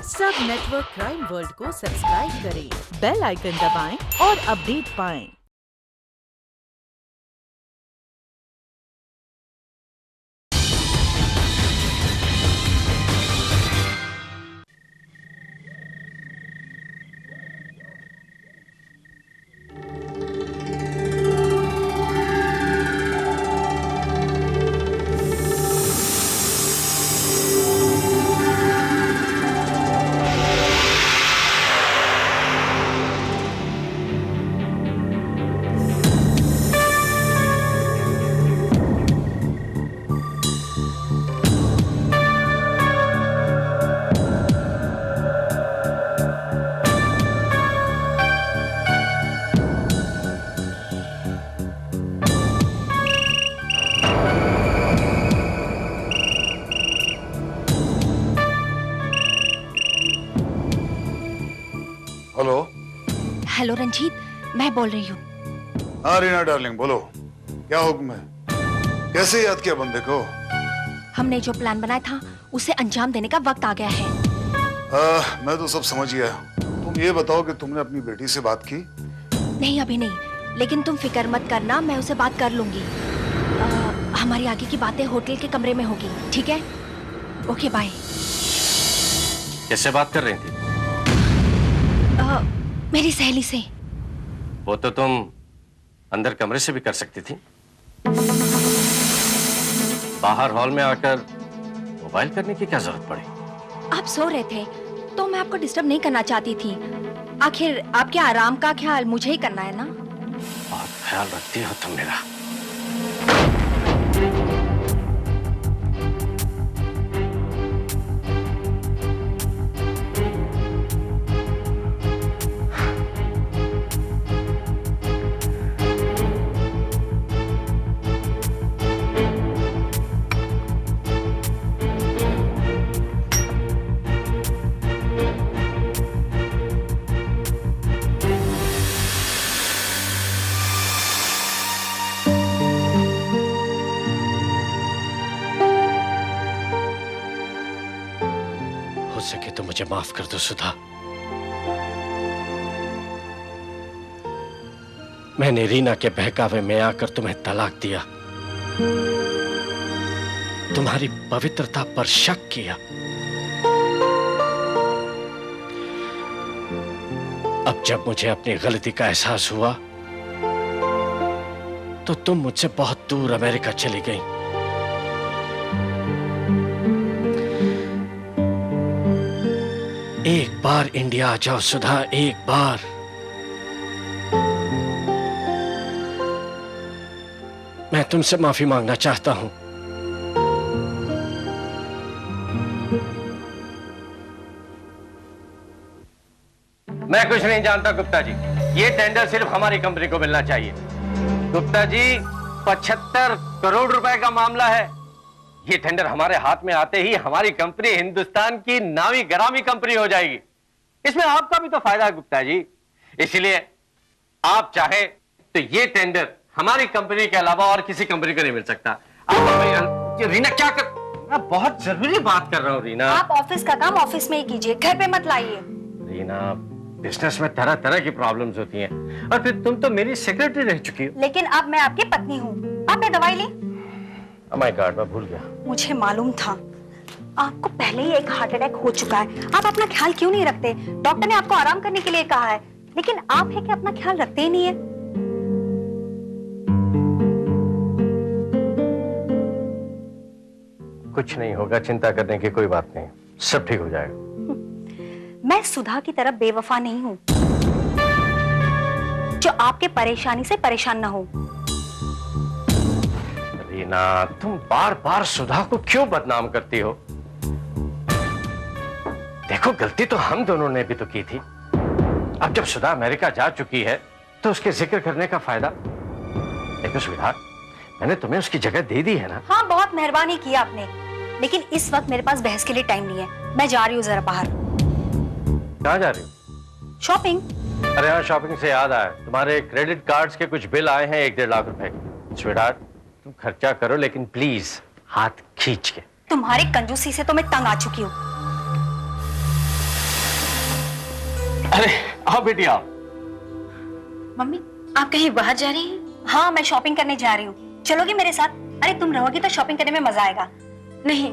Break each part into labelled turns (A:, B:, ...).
A: सब network crime world को subscribe करें, बेल आइकन दबाएं और अपडेट पाएं।
B: हेलो।
C: हेलो रंजीत, मैं बोल रही हूँ।
B: हाँ रीना डार्लिंग, बोलो क्या हुक्म है? कैसे याद किया बंदे को?
C: हमने जो प्लान बनाया था उसे अंजाम देने का वक्त आ गया है।
B: मैं तो सब समझ गया। तुम ये बताओ कि तुमने अपनी बेटी से बात की?
C: नहीं, अभी नहीं, लेकिन तुम फिक्र मत करना, मैं उसे बात कर लूंगी। हमारी आगे की बातें होटल के कमरे में होगी, ठीक है? Okay bye.
D: किससे बात कर रही थी?
C: मेरी सहेली से।
D: वो तो तुम अंदर कमरे से भी कर सकती थी। बाहर हॉल में आकर मोबाइल करने की क्या जरूरत पड़ी?
C: आप सो रहे थे तो मैं आपको डिस्टर्ब नहीं करना चाहती थी। आखिर आपके आराम का ख्याल मुझे ही करना है ना।
D: बहुत ख्याल रखती हो तुम मेरा। हो सके तो मुझे माफ कर दो सुधा। मैंने रीना के बहकावे में आकर तुम्हें तलाक दिया, तुम्हारी पवित्रता पर शक किया। अब जब मुझे अपनी गलती का एहसास हुआ तो तुम मुझसे बहुत दूर अमेरिका चली गई। एक बार इंडिया आ जाओ सुधा, एक बार। मैं तुमसे माफी मांगना चाहता हूं। मैं कुछ नहीं जानता गुप्ता जी, ये टेंडर सिर्फ हमारी कंपनी को मिलना चाहिए। गुप्ता जी, 75 करोड़ रुपए का मामला है। ये टेंडर हमारे हाथ में आते ही हमारी कंपनी हिंदुस्तान की नामी गरामी कंपनी हो जाएगी। इसमें आपका भी तो फायदा है गुप्ता जी। इसलिए आप चाहे तो ये टेंडर हमारी कंपनी के अलावा और किसी कंपनी को नहीं मिल सकता। आप रीना क्या कर, मैं बहुत जरूरी बात कर रहा हूँ रीना।
C: आप ऑफिस का काम ऑफिस में ही कीजिए, घर पे मत लाइए।
D: रीना, बिजनेस में तरह तरह की प्रॉब्लम्स होती हैं और फिर तुम तो मेरी सेक्रेटरी रह चुकी हो।
C: लेकिन अब मैं आपकी पत्नी हूँ। आपने दवाई ली?
D: Oh my God, मैं भूल गया।
C: मुझे मालूम था। आपको पहले ही एक हार्ट अटैक हो चुका है। आप अपना ख्याल क्यों नहीं रखते? डॉक्टर ने आपको आराम करने के लिए कहा है, लेकिन आप है कि अपना ख्याल रखते ही नहीं है।
D: कुछ नहीं होगा, चिंता करने की कोई बात नहीं, सब ठीक हो जाएगा।
C: मैं सुधा की तरफ बेवफा नहीं हूँ जो आपके परेशानी से परेशान ना हो।
D: रीना, तुम बार बार सुधा को क्यों बदनाम करती हो? देखो, गलती तो हम दोनों ने भी तो की थी। अब जब सुधा अमेरिका जा चुकी है तो उसके जिक्र करने का फायदा। देखो स्वीटहार्ट, मैंने तुम्हें उसकी जगह दे दी है ना।
C: हाँ, बहुत मेहरबानी की आपने, लेकिन इस वक्त मेरे पास बहस के लिए टाइम नहीं है। मैं जा रही हूँ जरा बाहर।
D: कहाँ जा रही हो?
C: शॉपिंग।
D: अरे हाँ, शॉपिंग से याद आया, तुम्हारे क्रेडिट कार्ड्स के कुछ बिल आए हैं 1-1.5 लाख रुपए। स्वीटहार्ट, तुम खर्चा करो, लेकिन प्लीज हाथ खींच के।
C: तुम्हारी कंजूसी से तो मैं तंग आ चुकी हूँ।
D: अरे आओ बेटी आओ।
C: मम्मी आप कहीं बाहर जा रही हैं? हाँ मैं शॉपिंग करने जा रही हूँ, चलोगी मेरे साथ? अरे तुम रहोगी तो शॉपिंग करने में मजा आएगा।
E: नहीं,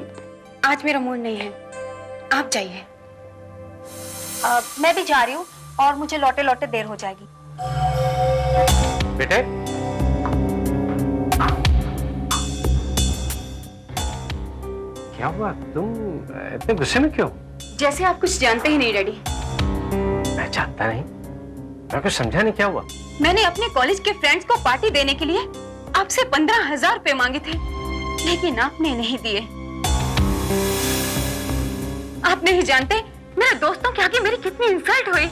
E: आज मेरा मूड नहीं है, आप जाइए।
C: मैं भी जा रही हूँ और मुझे लौटे लौटे देर हो जाएगी।
D: बेटे क्या हुआ, तुम इतने गुस्से में क्यों?
E: जैसे आप कुछ जानते ही नहीं डैडी।
D: मैं जानता नहीं, मैं कुछ समझा नहीं, क्या हुआ?
E: मैंने अपने कॉलेज के फ्रेंड्स को पार्टी देने के लिए आपसे 15,000 रुपए मांगे थे, लेकिन आपने नहीं दिए। आप नहीं जानते मेरे दोस्तों के आगे मेरी कितनी इंसल्ट हुई,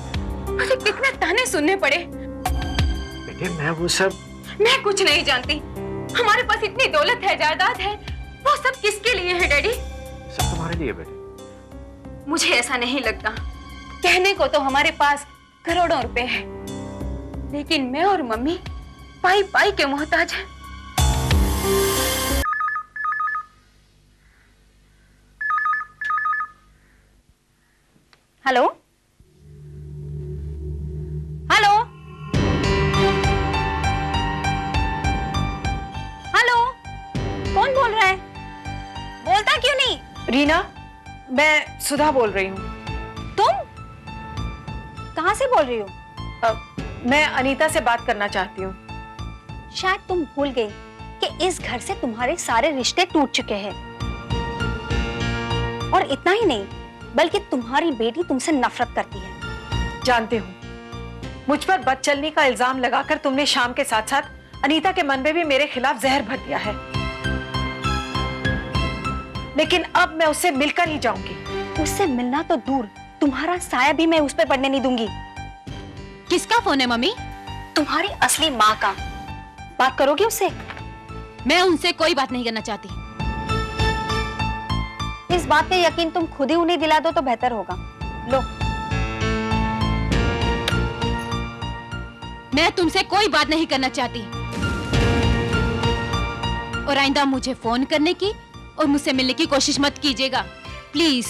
E: मुझे कितने ताने सुनने पड़े।
D: बेटे मैं वो सब
E: मैं कुछ नहीं जानती। हमारे पास इतनी दौलत है, जायदाद है, वो सब किसके लिए है डैडी?
D: सब तुम्हारे लिए बेटे।
E: मुझे ऐसा नहीं लगता। कहने को तो हमारे पास करोड़ों रुपए हैं, लेकिन मैं और मम्मी पाई पाई के मोहताज हैं।
C: हेलो हेलो हेलो, कौन बोल रहा है? बोलता क्यों नहीं?
F: रीना, मैं सुधा बोल रही हूँ।
C: तुम कहाँ से बोल रही हो?
F: मैं अनीता से बात करना चाहती हूँ।
C: शायद तुम भूल गई कि इस घर से तुम्हारे सारे रिश्ते टूट चुके हैं, और इतना ही नहीं बल्कि तुम्हारी बेटी तुमसे नफरत करती है।
F: जानती हूँ, मुझ पर बदचलनी का इल्जाम लगाकर तुमने शाम के साथ साथ अनीता के मन में भी मेरे खिलाफ जहर भर दिया है, लेकिन अब मैं उससे मिलकर ही जाऊंगी।
C: उससे मिलना तो दूर, तुम्हारा साया भी मैं उस पर पड़ने नहीं दूंगी।
E: किसका फोन है मम्मी?
C: तुम्हारी असली माँ का। बात करोगे उससे?
E: मैं उनसे कोई बात नहीं करना चाहती।
C: इस बात का यकीन तुम खुद ही उन्हें दिला दो तो बेहतर होगा। लो।
E: मैं तुमसे कोई बात नहीं करना चाहती, और आइंदा मुझे फोन करने की और मुझसे मिलने की कोशिश मत कीजिएगा, प्लीज।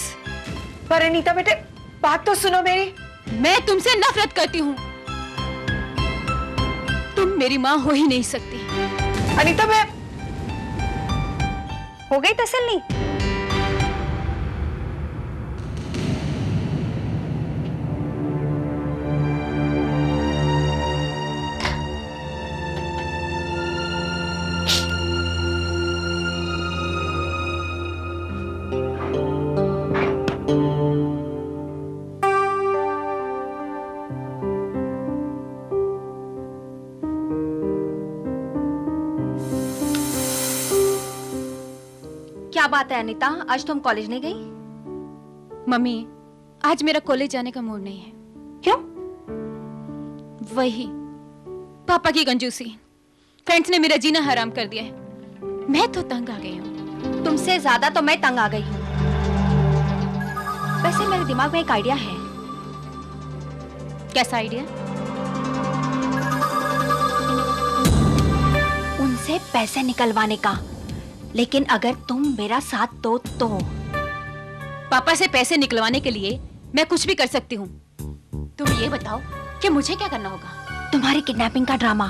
F: पर अनीता बेटे, बात तो सुनो मेरी।
E: मैं तुमसे नफरत करती हूँ, तुम मेरी माँ हो ही नहीं सकती।
F: अनीता, मैं
C: हो गई तसल्ली? क्या बात है अनीता, आज तुम कॉलेज नहीं गई?
E: मम्मी, आज मेरा कॉलेज जाने का मूड नहीं है।
C: क्यों?
E: वही पापा की कंजूसी, फ्रेंड्स ने मेरा जीना हराम कर दिया है। मैं तो तंग आ गई हूँ।
C: तुमसे ज्यादा तो मैं तंग आ गई हूँ। वैसे मेरे दिमाग में एक आइडिया है।
E: कैसा आइडिया?
C: उनसे पैसे निकलवाने का, लेकिन अगर तुम मेरा साथ दो तो।
E: पापा से पैसे निकलवाने के लिए मैं कुछ भी कर सकती हूँ। तुम ये बताओ कि मुझे क्या करना होगा?
C: तुम्हारी किडनैपिंग का ड्रामा।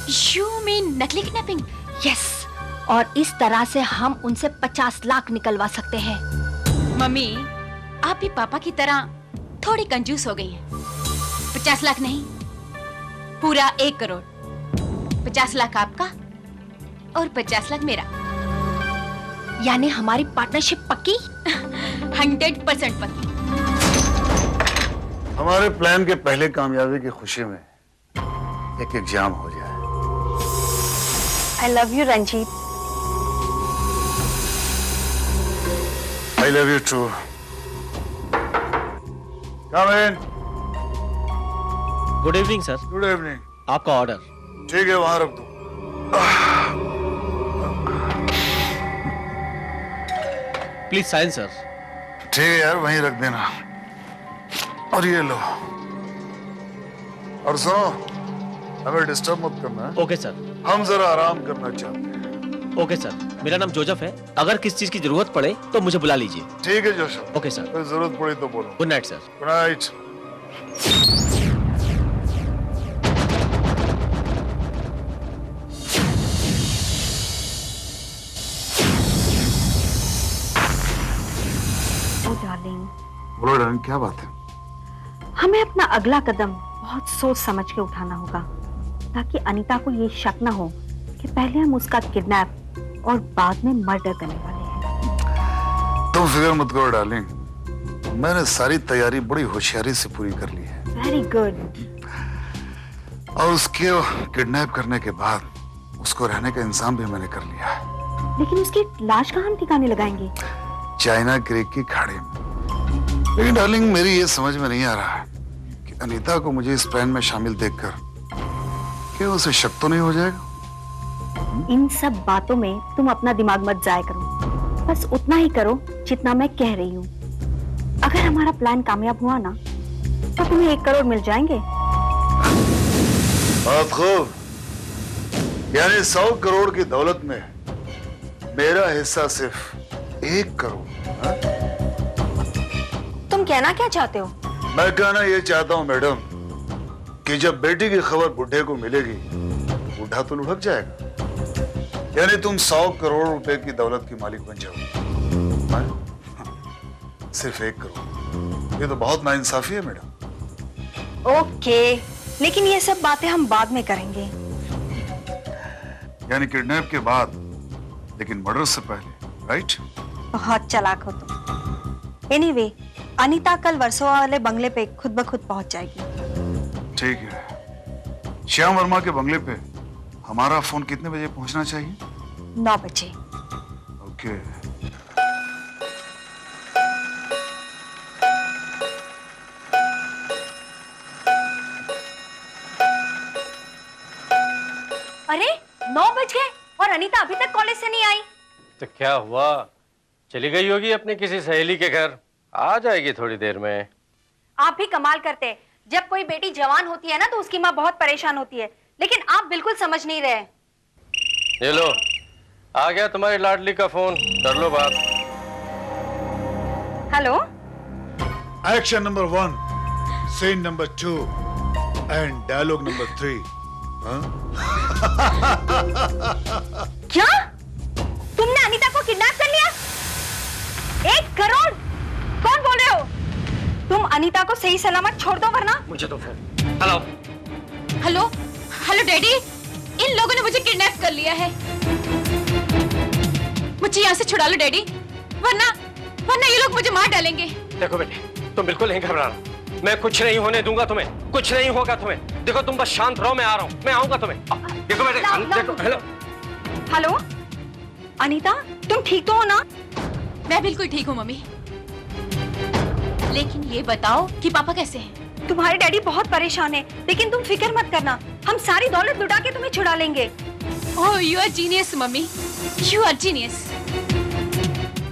E: You mean नकली किडनैपिंग?
C: यस, और इस तरह से हम उनसे 50 लाख निकलवा सकते हैं।
E: मम्मी, आप भी पापा की तरह थोड़ी कंजूस हो गई हैं। 50 लाख नहीं, पूरा 1 करोड़। 50 लाख आपका और 50 लाख मेरा।
C: यानी हमारी पार्टनरशिप पक्की?
E: 100% पक्की।
B: हमारे प्लान के पहले कामयाबी की खुशी में एक एग्जाम हो जाए।
C: I love you Ranjit.
B: I love you too. Come in.
G: Good evening sir.
B: Good evening.
G: आपका ऑर्डर।
B: ठीक है, वहां रख दो।
G: Please sign sir.
B: ठीक है यार, वहीं रख देना। और ये लो। और सुनो, हमें डिस्टर्ब मत करना है।
G: Okay sir.
B: हम जरा आराम करना चाहते हैं।
G: ओके सर, मेरा नाम जोसेफ है। अगर किस चीज की जरूरत पड़े तो मुझे बुला लीजिए।
B: ठीक है जोशफ।
G: Okay sir.
B: कोई जरूरत पड़ी तो बोलो।
G: Good night sir.
B: Good night.
C: ओ डार्लिंग,
B: बोलो डार्लिंग, क्या बात है?
C: हमें अपना अगला कदम बहुत सोच समझ के उठाना होगा, ताकि अनीता को ये शक ना हो कि पहले हम उसका किडनैप और बाद में मर्डर करने वाले हैं।
B: तुम फिक्र मत करो डार्लिंग, मैंने सारी तैयारी बड़ी होशियारी से पूरी कर ली है।
C: Very good.
B: और उसके किडनैप करने के बाद उसको रहने का इंतजाम भी मैंने कर लिया है।
C: लेकिन उसकी लाश कहाँ हम ठिकाने लगाएंगे?
B: चाइना क्रीक की खाड़ी में। लेकिन डार्लिंग, मेरी ये समझ में नहीं आ रहा है कि अनीता को मुझे इस प्लान में शामिल देखकर क्या उसे शक तो नहीं हो जाएगा?
C: इन सब बातों में तुम अपना दिमाग मत जाया करो, बस उतना ही करो जितना मैं कह रही हूँ। अगर हमारा प्लान कामयाब हुआ ना, तो तुम्हें 1 करोड़ मिल जाएंगे।
B: बहुत खूब, यानी 100 करोड़ की दौलत में मेरा हिस्सा सिर्फ 1 करोड़। हाँ?
C: तुम कहना क्या चाहते हो?
B: मैं कहना ये चाहता हूं मैडम कि जब बेटी की खबर बुढ़े को मिलेगी, बुढ़ा तो लुढ़क जाएगा। यानी तुम 100 करोड़ रुपए की दौलत की मालिक बन जाओ। हाँ? सिर्फ 1 करोड़, ये तो बहुत नाइंसाफी है मैडम।
C: ओके, लेकिन ये सब बातें हम बाद में करेंगे।
B: यानी किडनैप के बाद, लेकिन मर्डर से पहले, राइट?
C: बहुत चालाक हो तुम। एनीवे, अनीता कल वर्सोवा वाले बंगले पे खुद ब खुद पहुंच जाएगी।
B: ठीक है। श्याम वर्मा के बंगले पे हमारा फोन कितने बजे पहुंचना चाहिए?
C: 9 बजे।
B: ओके।
C: अरे 9 बज गए और अनीता अभी तक कॉलेज से नहीं आई।
D: तो क्या हुआ, चली गई होगी अपनी किसी सहेली के घर, आ जाएगी थोड़ी देर में।
C: आप भी कमाल करते हैं। जब कोई बेटी जवान होती है ना, तो उसकी माँ बहुत परेशान होती है, लेकिन आप बिल्कुल समझ नहीं रहे।
D: ये लो, आ गया तुम्हारी लाडली का फोन, कर लो बात।
C: Hello.
B: Action number 1, scene number 2 and dialogue number 3।
C: क्या तुमने अनीता को किडनैप कर लिया? 1 करोड़? कौन बोल रहे हो? तुम अनीता को सही सलामत छोड़ दो, वरना।
D: मुझे तो phone. Hello
E: hello hello daddy, इन लोगों ने मुझे किडनैप कर लिया है। मुझे यहाँ से छुड़ा लो डैडी, वरना वरना ये लोग मुझे मार डालेंगे।
D: देखो बेटे, तुम बिल्कुल नहीं घबराना, मैं कुछ नहीं होने दूंगा तुम्हें, कुछ नहीं होगा तुम्हें। देखो तुम बस शांत रहो, मैं आ रहा हूँ, मैं आऊंगा तुम्हें। देखो बेटे, देखो। हेलो
C: हेलो अनीता, तुम ठीक तो हो ना?
E: मैं बिल्कुल ठीक हूँ मम्मी, लेकिन ये बताओ कि पापा कैसे हैं?
C: तुम्हारे डैडी बहुत परेशान है, लेकिन तुम फिक्र मत करना, हम सारी दौलत लुटा के तुम्हें छुड़ा लेंगे।
E: Oh you are genius mummy, you are genius.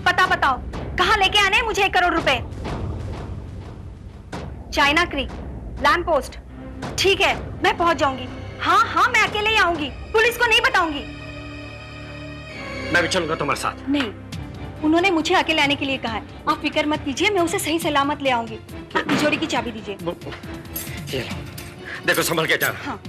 C: पता बताओ, कहाँ लेके आने हैं मुझे 1 करोड़ रुपए? China creek, lamp post. ठीक है, मैं पहुंच जाऊंगी। हाँ हाँ, मैं अकेले ही आऊंगी, पुलिस को नहीं बताऊंगी।
D: मैं भी चलूंगा तुम्हारे साथ।
C: नहीं, उन्होंने मुझे अकेले आने के लिए कहा है। आप फिक्र मत कीजिए, मैं उसे सही सलामत ले आऊंगी। आप तिजोरी की चाबी दीजिए।
D: ये लो, देखो संभल के जाना।
C: हाँ।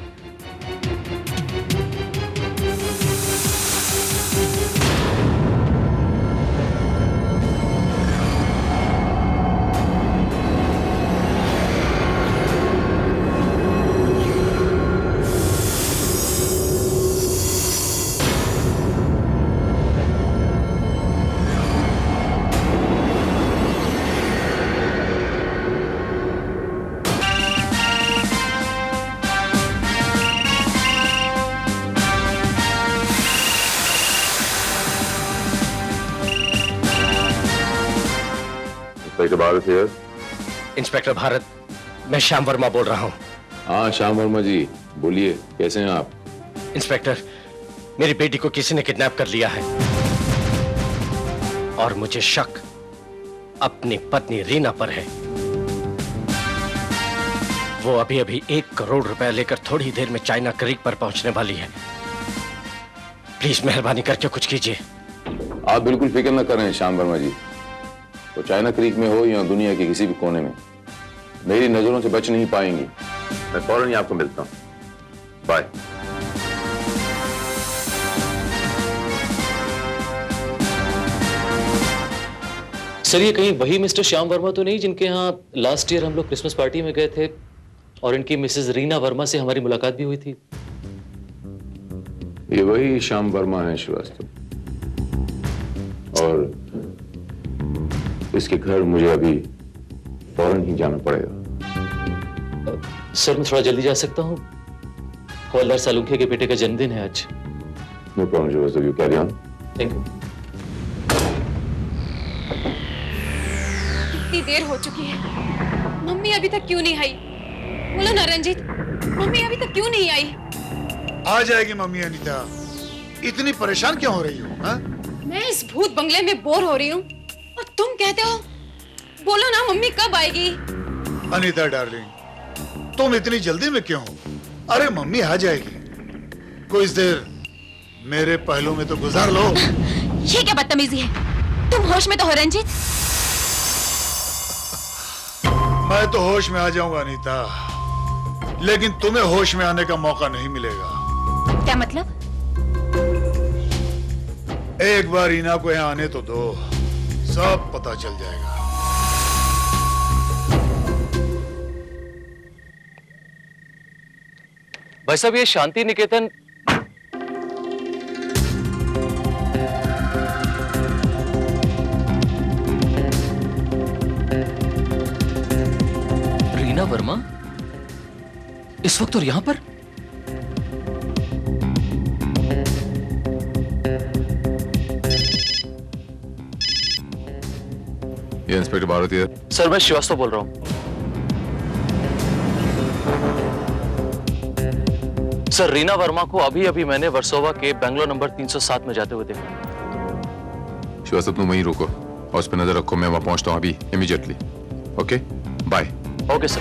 H: Inspector Bharat here.
D: Inspector Bharat, मैं श्याम वर्मा बोल रहा हूँ।
H: हाँ श्याम वर्मा जी, बोलिए, कैसे हैं आप?
D: इंस्पेक्टर, मेरी बेटी को किसी ने किडनैप कर लिया है और मुझे शक अपनी पत्नी रीना पर है। वो अभी अभी 1 करोड़ रुपए लेकर थोड़ी देर में चाइना क्रीक पर पहुंचने वाली है। प्लीज मेहरबानी करके कुछ कीजिए।
H: आप बिल्कुल फिक्र न करें श्याम वर्मा जी, तो चाइना क्रीक में हो या दुनिया के किसी भी कोने में, मेरी नजरों से बच नहीं पाएंगी। मैं फौरन ही आपको मिलता हूं। बाय।
I: सर ये कहीं वही मिस्टर श्याम वर्मा तो नहीं जिनके यहाँ लास्ट ईयर हम लोग क्रिसमस पार्टी में गए थे और इनकी मिसेस रीना वर्मा से हमारी मुलाकात भी हुई थी?
H: ये वही श्याम वर्मा है श्रीवास्तव, और इसके घर मुझे अभी फौरन ही जाना पड़ेगा।
I: सर मैं थोड़ा जल्दी जा सकता हूँ? हवलदार सालुंखे के बेटे का जन्मदिन है आज।
H: No problem Srivastava, you carry on.
I: Thank you.
E: इतनी देर हो चुकी है, मम्मी अभी तक क्यों नहीं आई? बोलो ना रंजीत, मम्मी अभी तक क्यों नहीं आई?
B: आ जाएगी मम्मी अनीता, इतनी परेशान क्यों हो रही हो? हाँ?
E: मैं इस भूत बंगले में बोर हो रही हूँ और तुम कहते हो बोलो ना मम्मी कब आएगी?
B: अनीता डार्लिंग, तुम इतनी जल्दी में क्यों हो? अरे मम्मी आ जाएगी, कुछ देर मेरे पहलू में तो गुजार लो।
E: ये क्या बदतमीजी है? तुम होश में तो हो रंजीत?
B: मैं तो होश में आ जाऊंगा अनीता, लेकिन तुम्हें होश में आने का मौका नहीं मिलेगा।
E: क्या मतलब?
B: एक बार रीना को यहाँ आने तो दो, सब पता चल जाएगा।
I: भाई साहब ये शांति निकेतन रीना वर्मा इस वक्त और यहां पर?
H: ये इंस्पेक्टर भारती है।
I: सर मैं श्रीवास्तव बोल रहा हूं। सर रीना वर्मा को अभी अभी मैंने वर्सोवा के बेंगलोर नंबर 307 में जाते हुए देखा।
H: श्रीवास्तव तुम वहीं रुको और उस पर नजर रखो, मैं वहां पहुंचता हूं अभी immediately. Okay bye.
I: Okay sir.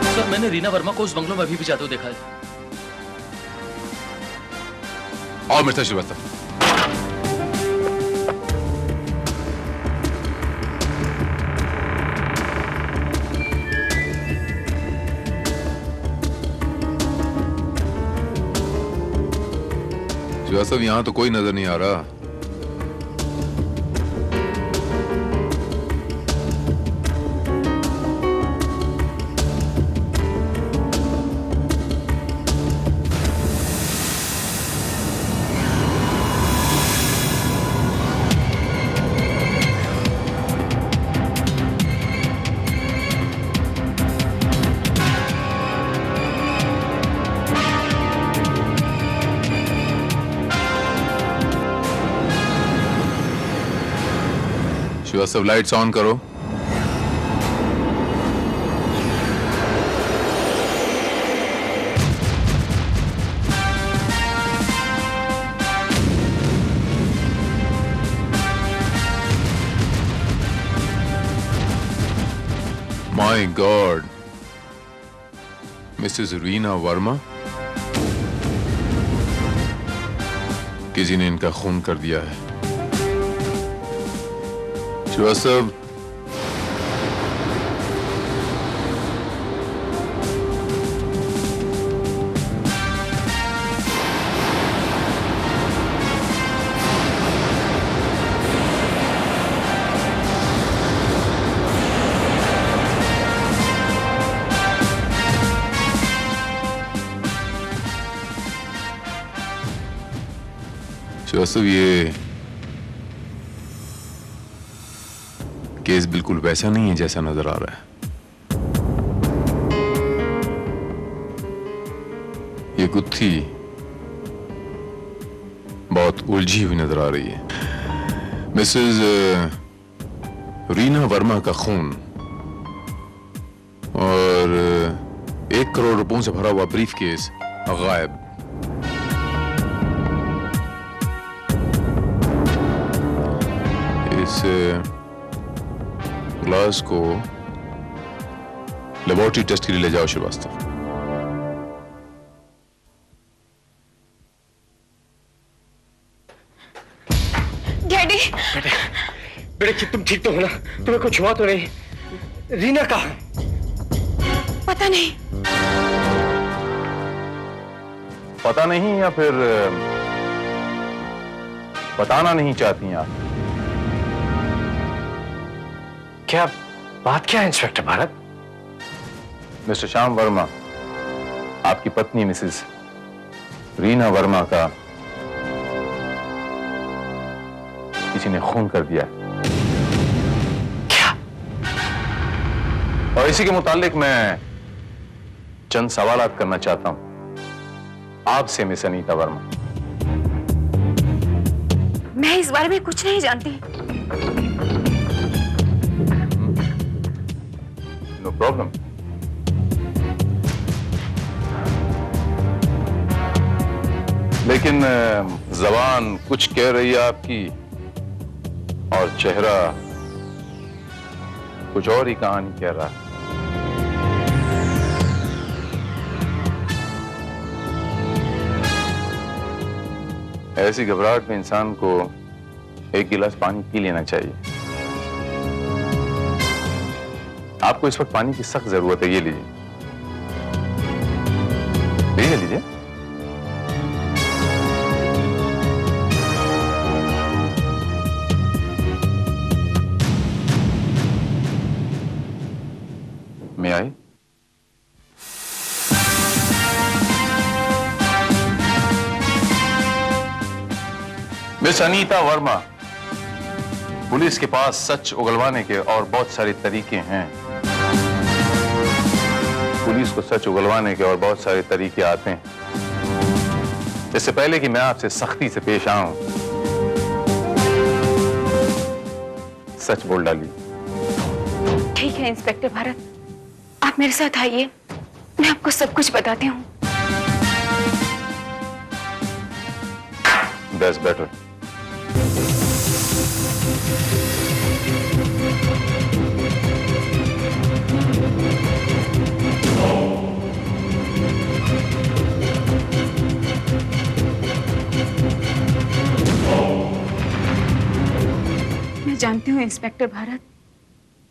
I: Sir मैंने रीना वर्मा को उस बंगलों में अभी भी जाते हुए देखा है।
H: और मिस्टर श्रीवास्तव, श्रीवास्तव यहां तो कोई नजर नहीं आ रहा। श्रीवास्तव लाइट्स ऑन करो। My God, Mrs Reena Verma, किसी ने इनका खून कर दिया है। श्रीवास्तव ये केस बिल्कुल वैसा नहीं है जैसा नजर आ रहा है। ये गुत्थी बहुत उलझी हुई नजर आ रही है। मिसेस रीना वर्मा का खून और 1 करोड़ रुपयों से भरा हुआ ब्रीफ केस गायब। इस ग्लास को लेबोरेटरी टेस्ट के लिए ले जाओ श्रीवास्तव।
E: डैडी,
D: बेटे तुम ठीक तो हो ना? तुम्हें कुछ हुआ तो नहीं? रीना कहाँ है?
E: पता नहीं।
H: पता नहीं या फिर बताना नहीं चाहती हैं आप?
D: क्या बात क्या है इंस्पेक्टर भारत?
H: मिस्टर श्याम वर्मा, आपकी पत्नी मिसेस रीना वर्मा का किसी ने खून कर दिया।
D: क्या?
H: और इसी के मुतालिक मैं चंद सवालात करना चाहता हूं आपसे मिस अनीता वर्मा।
E: मैं इस बारे में कुछ नहीं जानती।
H: No problem. लेकिन जबान कुछ कह रही है आपकी और चेहरा कुछ और ही कहानी कह रहा है। ऐसी घबराहट में इंसान को एक गिलास पानी पी लेना चाहिए। आपको इस वक्त पानी की सख्त जरूरत है, ये लीजिए। लीजिए लीजिए। मैं आई। मिस अनीता वर्मा, पुलिस के पास सच उगलवाने के और बहुत सारे तरीके हैं। पुलिस को सच उगलवाने के और बहुत सारे तरीके आते हैं। इससे पहले कि मैं आपसे सख्ती से पेश आऊं, सच बोल डालिए।
E: ठीक है इंस्पेक्टर भारत, आप मेरे साथ आइए, मैं आपको सब कुछ बताती हूँ।
H: That's better.
E: मैं जानती हूँ इंस्पेक्टर भारत,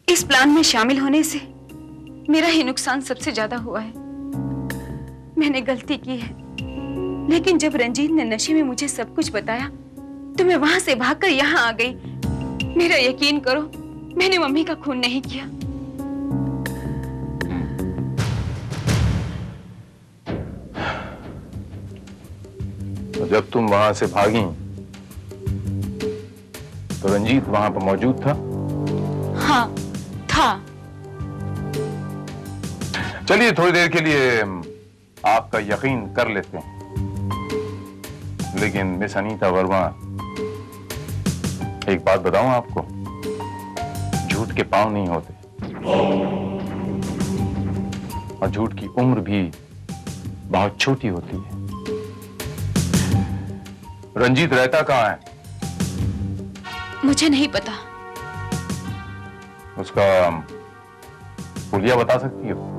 E: इस प्लान में शामिल होने से मेरा ही नुकसान सबसे ज्यादा हुआ है। मैंने गलती की है, लेकिन जब रंजीत ने नशे में मुझे सब कुछ बताया तो मैं वहां से भागकर यहाँ आ गई। मेरा यकीन करो, मैंने मम्मी का खून नहीं किया।
H: तो जब तुम वहां से भागी तो रंजीत वहां पर मौजूद था?
E: हाँ था।
H: चलिए थोड़ी देर के लिए आपका यकीन कर लेते हैं, लेकिन मिस अनीता वर्मा, एक बात बताऊं आपको, झूठ के पांव नहीं होते और झूठ की उम्र भी बहुत छोटी होती है। रंजीत रहता कहां है?
E: मुझे नहीं पता।
H: उसका पुलिया बता सकती हो?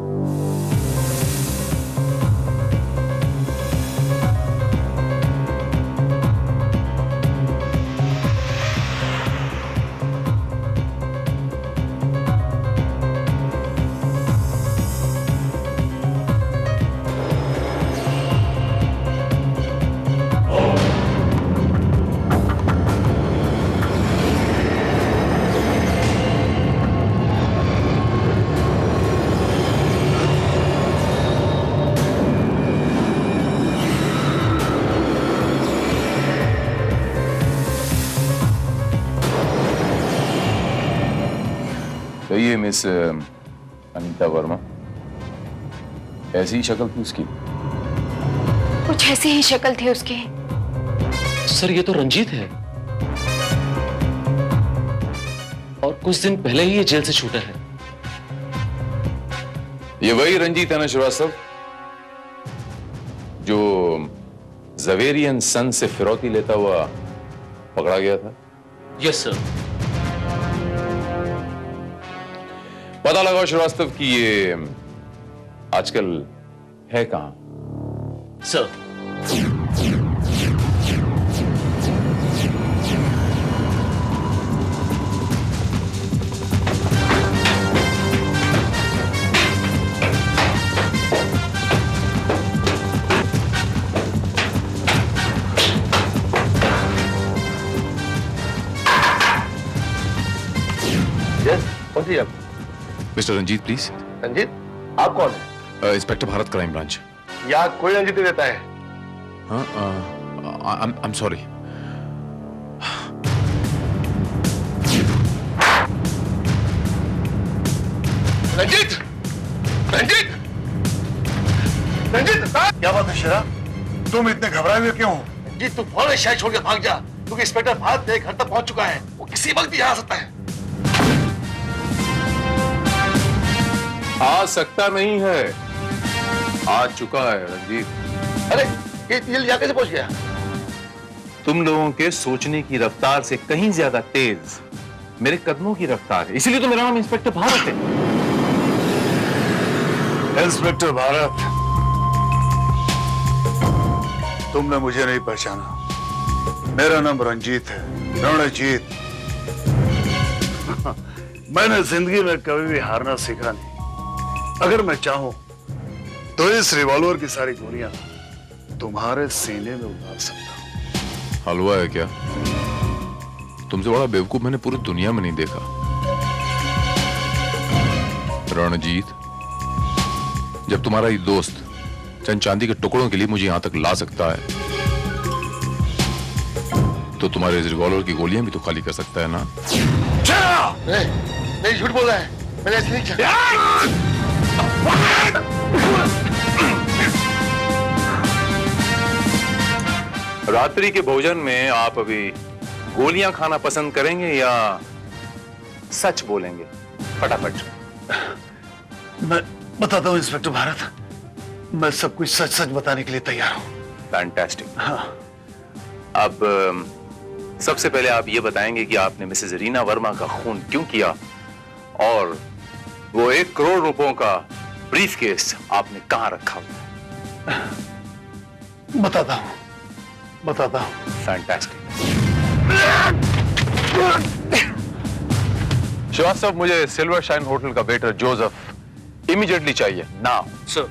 H: तो ये मिस अनीता वर्मा, ऐसी शक्ल थी उसकी?
E: कुछ ऐसी ही शक्ल थी उसकी।
I: सर ये तो रंजीत है, और कुछ दिन पहले ही ये जेल से छूटा है।
H: ये वही रंजीत है ना श्रीवास्तव, जो जवेरियन सन से फिरौती लेता हुआ पकड़ा गया था?
I: Yes sir.
H: पता लगाओ श्रीवास्तव कि ये आजकल है कहां?
G: सर,
D: कौन सी आप?
H: Mister Ranjit please.
D: रंजीत, आप कौन है?
H: Inspector Bharat crime branch.
D: यहाँ कोई रंजीत नहीं रहता है।
H: हाँ, I am sorry.
D: Ranjit, Ranjit, Ranjit,
B: क्या बात है शेरा, तुम इतने घबराए हुए क्यों हो?
D: रंजीत, तू फौरन शहर छोड़ के भाग जा, क्योंकि इंस्पेक्टर भारत तेरे घर तक पहुंच चुका है। वो किसी वक्त भी यहाँ आ सकता है।
H: आ सकता नहीं है, आ चुका है रंजीत।
D: अरे ये यहाँ कैसे पहुंच गया?
H: तुम लोगों के सोचने की रफ्तार से कहीं ज्यादा तेज मेरे कदमों की रफ्तार है, इसीलिए तो मेरा नाम इंस्पेक्टर भारत है।
B: इंस्पेक्टर भारत, तुमने मुझे नहीं पहचाना। मेरा नाम रंजीत है, रणजीत। मैंने जिंदगी में कभी भी हारना सीखा नहीं। अगर मैं चाहूं तो इस रिवॉल्वर की सारी गोलियां तुम्हारे सीने में उतार सकता हूं।
H: हलवा है क्या? तुमसे बड़ा बेवकूफ मैंने पूरी दुनिया में नहीं देखा। रणजीत, जब तुम्हारा ये दोस्त चंद चांदी के टुकड़ों के लिए मुझे यहां तक ला सकता है, तो तुम्हारे इस रिवॉल्वर की गोलियां भी तो खाली कर सकता है ना?
D: नहीं, झूठ बोल रहा है, मैंने ऐसे नहीं किया।
H: रात्रि के भोजन में आप अभी गोलियां खाना पसंद करेंगे या सच बोलेंगे? फटाफट।
B: मैं बताता हूं इंस्पेक्टर भारत, मैं सब कुछ सच सच बताने के लिए तैयार हूं।
H: फैंटास्टिक।
B: हाँ।
H: अब सबसे पहले आप ये बताएंगे कि आपने मिसेस रीना वर्मा का खून क्यों किया, और वो 1 करोड़ रुपयों का ब्रीफकेस आपने कहां रखा हुआ है?
B: बताता हूं।
H: फैंटास्टिक। श्रीवास्तव, मुझे सिल्वर शाइन होटल का वेटर जोसेफ इमीडिएटली चाहिए, नाउ।
G: सर।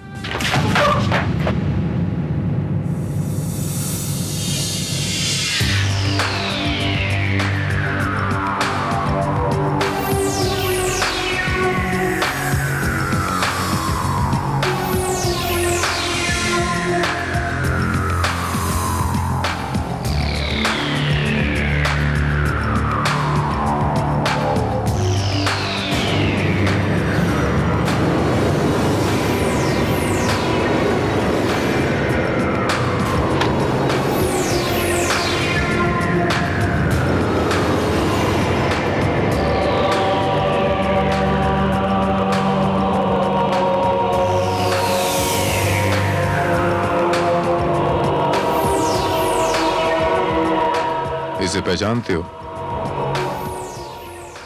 H: इसे पहचानते हो?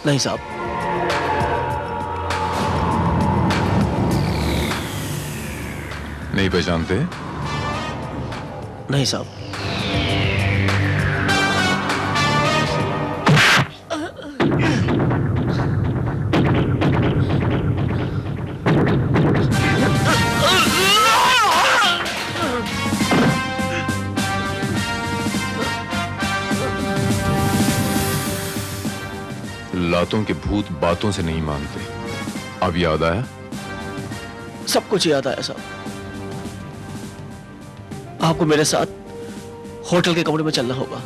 G: नहीं साहब।
H: नहीं पहचानते?
G: नहीं साहब।
H: लातों के भूत बातों से नहीं मानते। अब याद आया?
G: सब कुछ याद आया साहब। आपको मेरे साथ होटल के कमरे में चलना होगा।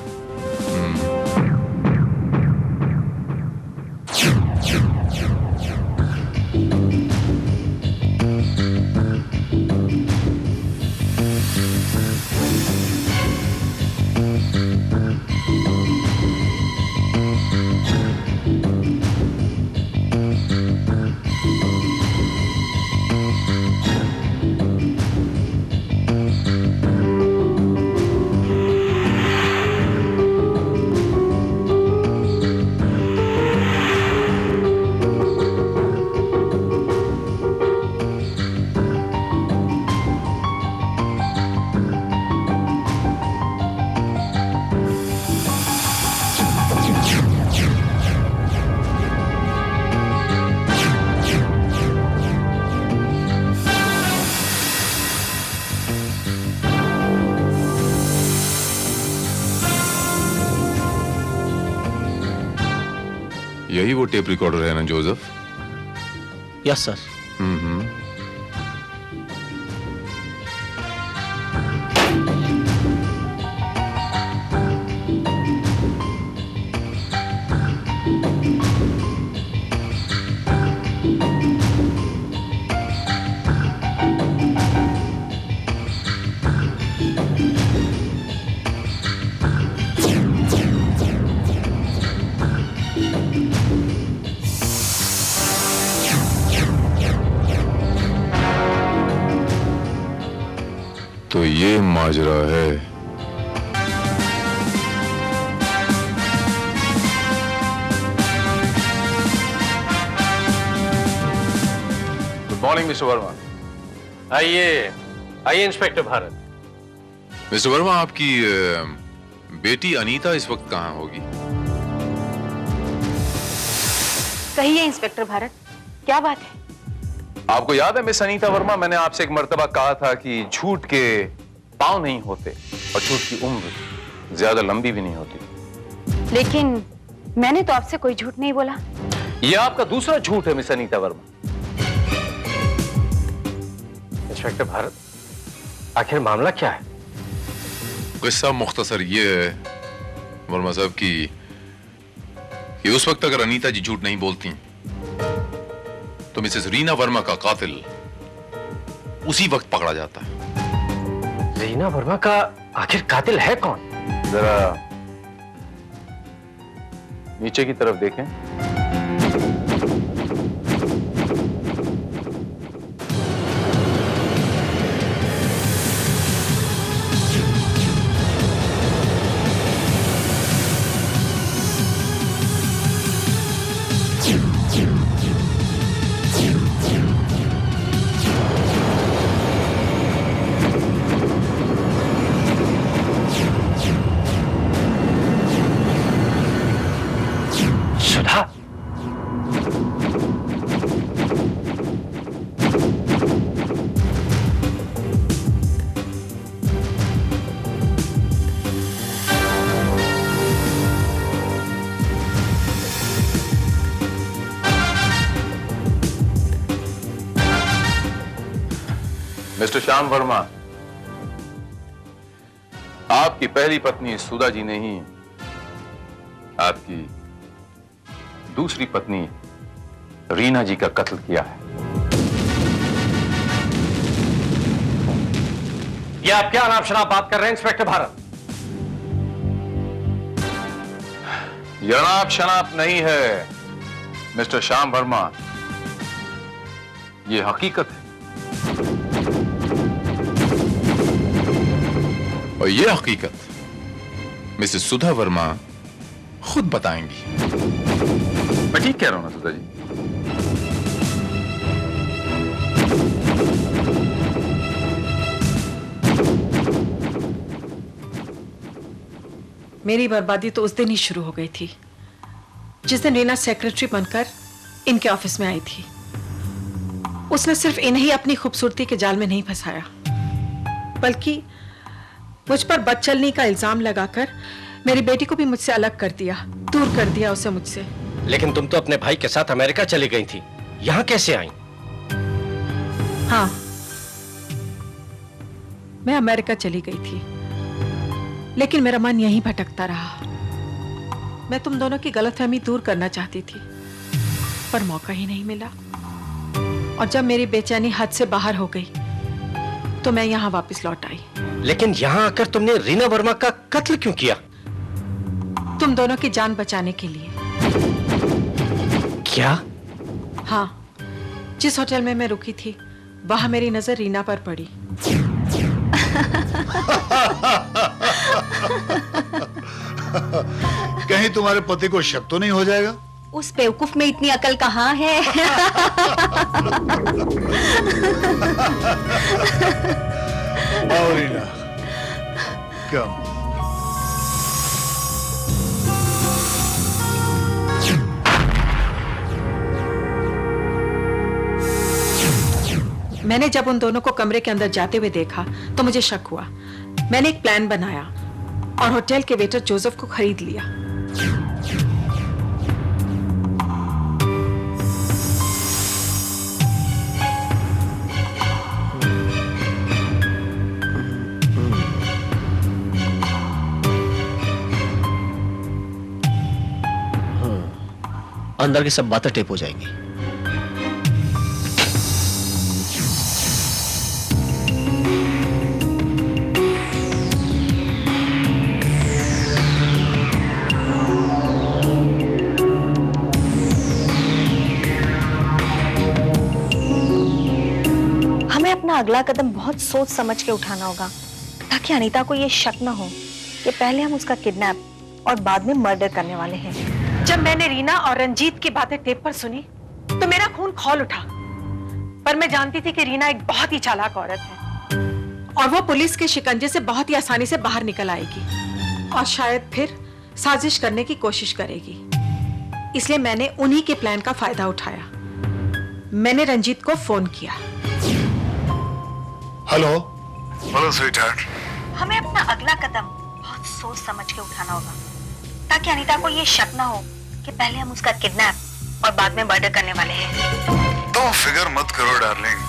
H: यही वो टेप रिकॉर्डर है ना जोसेफ?
G: Yes sir.
H: तो ये माजरा है। Good morning mister Verma.
D: आइए आइए इंस्पेक्टर भारत।
H: मिस्टर वर्मा, आपकी बेटी अनीता इस वक्त कहाँ होगी?
C: कहिए इंस्पेक्टर भारत, क्या बात है?
H: आपको याद है मिस अनीता वर्मा, मैंने आपसे एक मर्तबा कहा था कि झूठ के पांव नहीं होते और झूठ की उम्र ज्यादा लंबी भी नहीं होती।
C: लेकिन मैंने तो आपसे कोई झूठ नहीं बोला।
D: यह आपका दूसरा झूठ है मिस अनीता वर्मा। इंस्पेक्टर भारत, आखिर मामला क्या है?
H: किस्सा मुख्तसर ये है वर्मा साहब कि उस वक्त अगर अनीता जी झूठ नहीं बोलती तो मिसेस रीना वर्मा का कातिल उसी वक्त पकड़ा जाता है।
D: रीना वर्मा का आखिर कातिल है कौन?
H: जरा नीचे की तरफ देखें।
D: सुधा,
H: मिस्टर श्याम वर्मा, आपकी पहली पत्नी सुधा जी ने ही आपकी दूसरी पत्नी रीना जी का कत्ल किया है।
D: ये आप क्या अनाप शनाप बात कर रहे हैं इंस्पेक्टर भारत?
H: यह अनाप शनाप नहीं है मिस्टर श्याम वर्मा, यह हकीकत है। और यह हकीकत मिसेस सुधा वर्मा खुद बताएंगी। मैं ठीक कह रहा हूं ना सुधा जी?
F: मेरी बर्बादी तो उस दिन ही शुरू हो गई थी जिस दिन रीना सेक्रेटरी बनकर इनके ऑफिस में आई थी। उसने सिर्फ इन्हें अपनी खूबसूरती के जाल में नहीं फंसाया, बल्कि मुझ पर बदचलनी का इल्जाम लगाकर मेरी बेटी को भी मुझसे अलग कर दिया, दूर कर दिया उसे मुझसे।
D: लेकिन तुम तो अपने भाई के साथ अमेरिका चली गई थी, यहां कैसे आई?
F: हाँ, मैं अमेरिका चली गई थी, लेकिन मेरा मन यहीं भटकता रहा। मैं तुम दोनों की गलतफहमी दूर करना चाहती थी, पर मौका ही नहीं मिला। और जब मेरी बेचैनी हद से बाहर हो गई तो मैं यहाँ वापस लौट आई।
D: लेकिन यहाँ आकर तुमने रीना वर्मा का कत्ल क्यों किया?
F: तुम दोनों की जान बचाने के लिए।
D: क्या?
F: हाँ, जिस होटल में मैं रुकी थी वहां मेरी नजर रीना पर पड़ी।
B: कहीं तुम्हारे पति को शक तो नहीं हो जाएगा?
C: उस बेवकूफ में इतनी अकल कहाँ है?
B: आओ रीना, कम।
F: मैंने जब उन दोनों को कमरे के अंदर जाते हुए देखा तो मुझे शक हुआ। मैंने एक प्लान बनाया और होटल के वेटर जोसेफ को खरीद लिया।
G: अंदर की सब बातें टेप हो जाएंगी।
C: हमें अपना अगला कदम बहुत सोच समझ के उठाना होगा ताकि अनीता को ये शक न हो कि पहले हम उसका किडनैप और बाद में मर्डर करने वाले हैं।
F: जब मैंने रीना और रंजीत की बातें टेप पर सुनी तो मेरा खून खौल उठा, पर मैं जानती थी कि रीना एक बहुत ही चालाक औरत है और वो पुलिस के शिकंजे से बहुत ही आसानी से बाहर निकल आएगी और शायद फिर साजिश करने की कोशिश करेगी। इसलिए मैंने उन्हीं के प्लान का फायदा उठाया। मैंने रंजीत को फोन किया।
B: हेलो। Hello sweetheart.
C: हमें अपना अगला कदम बहुत सोच समझ के उठाना होगा ताकि अनीता को ये शक ना हो कि पहले हम उसका किडनैप और बाद में मर्डर करने वाले हैं।
B: तुम फिक्र मत करो डार्लिंग,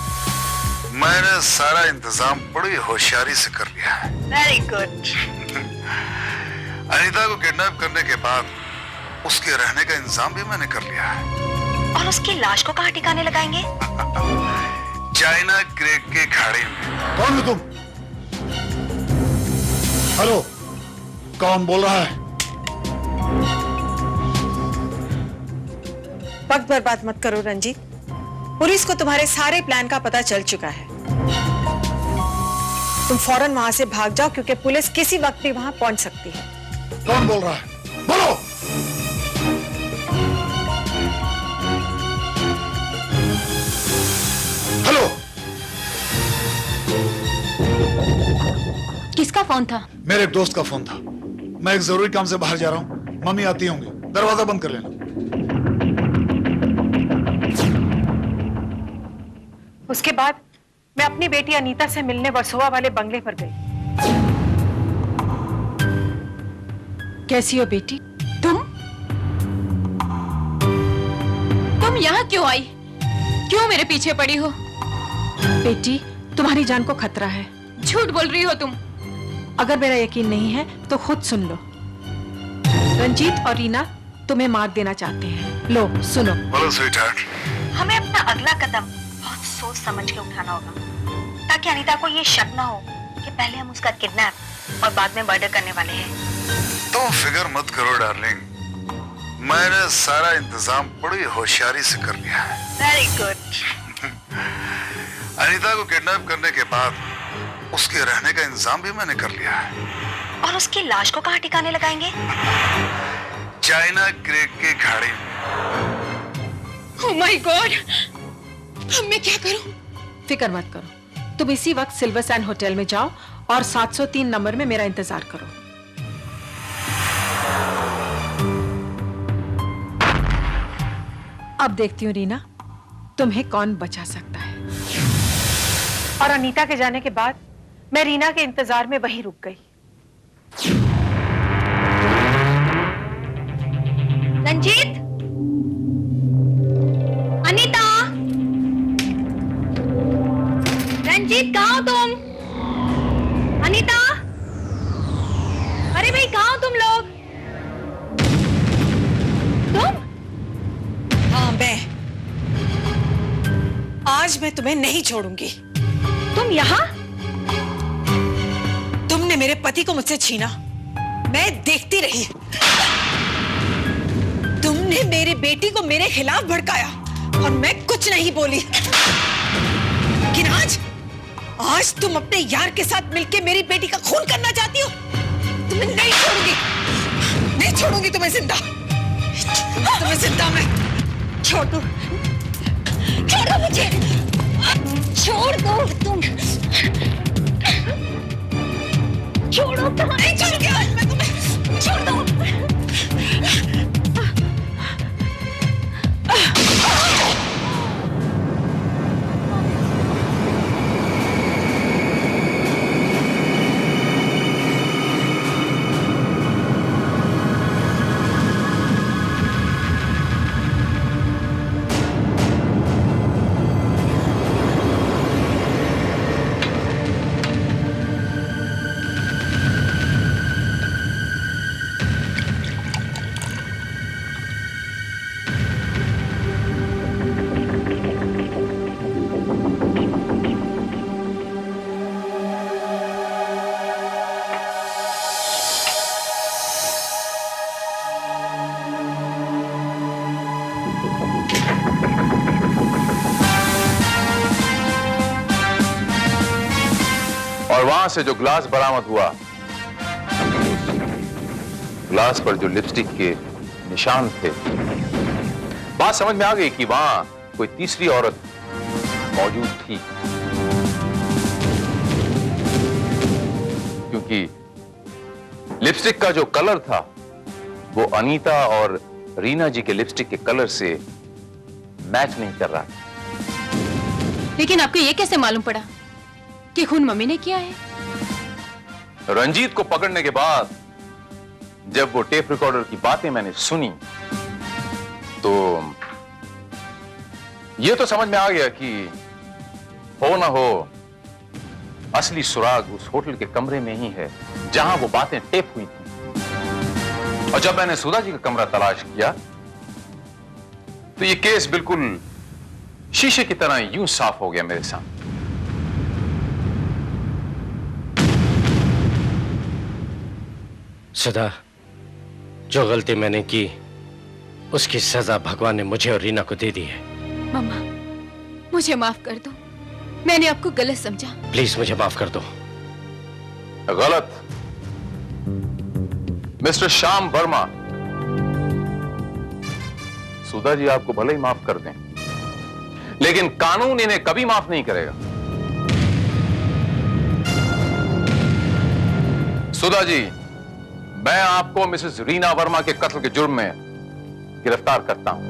B: मैंने सारा इंतजाम बड़ी होशियारी से कर लिया है।
C: Very good.
B: अनीता को किडनैप करने के बाद उसके रहने का इंतजाम भी मैंने कर लिया है।
C: और उसकी लाश को कहाँ ठिकाने लगाएंगे?
B: चाइना क्रेक के खाड़ी में। कौन हो तुम? हेलो, कौन बोल रहा है?
F: वक्त बर्बाद मत करो रंजीत, पुलिस को तुम्हारे सारे प्लान का पता चल चुका है। तुम फौरन वहां से भाग जाओ क्योंकि पुलिस किसी वक्त भी वहां पहुंच सकती है।
B: कौन बोल रहा है? बोलो। हेलो।
E: किसका फोन था?
B: मेरे एक दोस्त का फोन था। मैं एक जरूरी काम से बाहर जा रहा हूँ, मम्मी आती होंगी, दरवाजा बंद कर लेना।
F: उसके बाद मैं अपनी बेटी अनीता से मिलने वर्सोवा वाले बंगले पर गई। कैसी हो बेटी?
E: तुम यहाँ क्यों आई? क्यों मेरे पीछे पड़ी हो?
F: बेटी, तुम्हारी जान को खतरा है।
E: झूठ बोल रही हो तुम।
F: अगर मेरा यकीन नहीं है तो खुद सुन लो। रंजीत और रीना तुम्हें मार देना चाहते हैं। लो सुनो।
B: बोलो स्वीटहार्ट।
C: हमें अपना अगला कदम बहुत सोच समझ के उठाना होगा ताकि अनीता को ये शक ना हो कि पहले हम उसका किडनैप और बाद में मर्डर करने वाले हैं।
B: तुम फिक्र मत करो डार्लिंग, मैंने सारा इंतजाम बड़ी होशियारी से कर लिया है।
C: Very good.
B: अनीता को किडनैप करने के बाद उसके रहने का इंतजाम भी मैंने कर लिया है।
C: और उसकी लाश को कहाँ ठिकाने लगाएंगे?
B: चाइना क्रेक के खाड़ी में।
E: ओह माय गॉड, अब मैं क्या करूं?
F: फिक्र मत करो, तुम इसी वक्त सिल्वर सैंड होटल में जाओ और 703 नंबर में मेरा इंतजार करो। अब देखती हूँ रीना, तुम्हें कौन बचा सकता है। और अनीता के जाने के बाद मैं रीना के इंतजार में वहीं रुक गई।
E: रंजीत, अनीता, रंजीत कहाँ हो तुम? अनीता, अरे भाई कहाँ हो तुम लोग? तुम?
F: हाँ मैं। आज मैं तुम्हें नहीं छोड़ूंगी।
E: तुम यहाँ?
F: तुमने मेरे पति को मुझसे छीना, मैं देखती रही। तुमने मेरी बेटी को मेरे खिलाफ भड़काया और मैं कुछ नहीं बोली। लेकिन आज तुम अपने यार के साथ मिलकर मेरी बेटी का खून करना चाहती हो। तुम्हें नहीं छोड़ूंगी, नहीं छोड़ूंगी तुम्हें जिंदा। तुम्हें जिंदा मैं छोड़ दो, छोड़ दो मुझे, छोड़ दो तुम, छोड़ो तो नहीं छोड़ूंगी आज मैं तुम्हें, छोड़ दो।
H: और वहां से जो ग्लास बरामद हुआ, ग्लास पर जो लिपस्टिक के निशान थे, बात समझ में आ गई कि वहां कोई तीसरी औरत मौजूद थी, क्योंकि लिपस्टिक का जो कलर था वो अनीता और रीना जी के लिपस्टिक के कलर से मैच नहीं कर रहा था।
E: लेकिन आपको ये कैसे मालूम पड़ा कि खून मम्मी ने किया है?
H: रंजीत को पकड़ने के बाद जब वो टेप रिकॉर्डर की बातें मैंने सुनी तो ये तो समझ में आ गया कि हो ना हो असली सुराग उस होटल के कमरे में ही है जहां वो बातें टेप हुई थी। और जब मैंने सुधा जी का कमरा तलाश किया तो ये केस बिल्कुल शीशे की तरह यूं साफ हो गया मेरे सामने।
D: सुधा, जो गलती मैंने की उसकी सजा भगवान ने मुझे और रीना को दे दी है।
E: मम्मा, मुझे माफ कर दो, मैंने आपको गलत समझा।
D: प्लीज मुझे माफ कर दो।
H: गलत? मिस्टर श्याम वर्मा, सुधा जी आपको भले ही माफ कर दें, लेकिन कानून इन्हें कभी माफ नहीं करेगा। सुधा जी, मैं आपको मिसेस रीना वर्मा के कत्ल के जुर्म में गिरफ्तार करता हूं।